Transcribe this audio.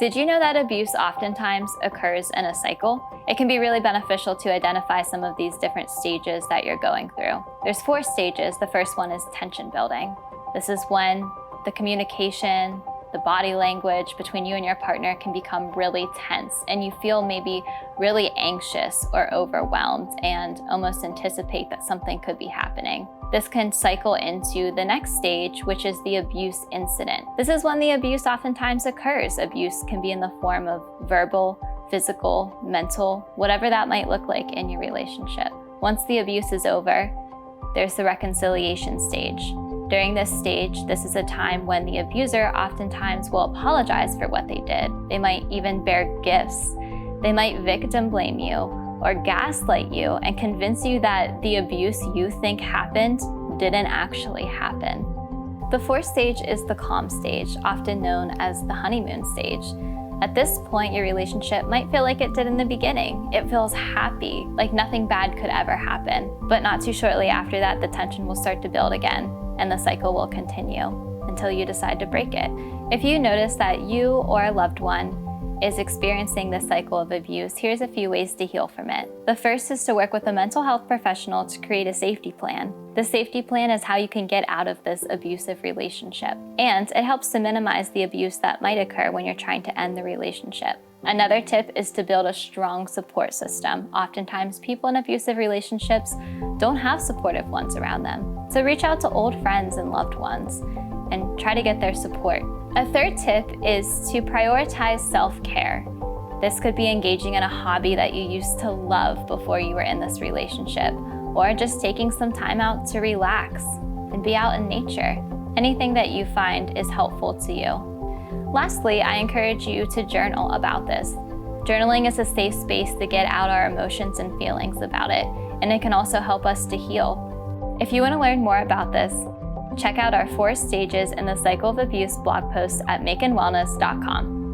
Did you know that abuse oftentimes occurs in a cycle? It can be really beneficial to identify some of these different stages that you're going through. There's 4 stages. The first one is tension building. This is when the communication, the body language between you and your partner can become really tense and you feel maybe really anxious or overwhelmed and almost anticipate that something could be happening. This can cycle into the next stage, which is the abuse incident. This is when the abuse oftentimes occurs. Abuse can be in the form of verbal, physical, mental, whatever that might look like in your relationship. Once the abuse is over, there's the reconciliation stage. During this stage, this is a time when the abuser oftentimes will apologize for what they did. They might even bear gifts. They might victim blame you or gaslight you and convince you that the abuse you think happened didn't actually happen. The 4th stage is the calm stage, often known as the honeymoon stage. At this point, your relationship might feel like it did in the beginning. It feels happy, like nothing bad could ever happen. But not too shortly after that, the tension will start to build again, and the cycle will continue until you decide to break it. If you notice that you or a loved one is experiencing this cycle of abuse, here's a few ways to heal from it. The first is to work with a mental health professional to create a safety plan. The safety plan is how you can get out of this abusive relationship, and it helps to minimize the abuse that might occur when you're trying to end the relationship. Another tip is to build a strong support system. Oftentimes, people in abusive relationships don't have supportive ones around them. So reach out to old friends and loved ones and try to get their support. A third tip is to prioritize self-care. This could be engaging in a hobby that you used to love before you were in this relationship, or just taking some time out to relax and be out in nature. Anything that you find is helpful to you. Lastly, I encourage you to journal about this. Journaling is a safe space to get out our emotions and feelings about it, and it can also help us to heal. If you want to learn more about this, check out our 4 stages in the cycle of abuse blog post at makeandwellness.com.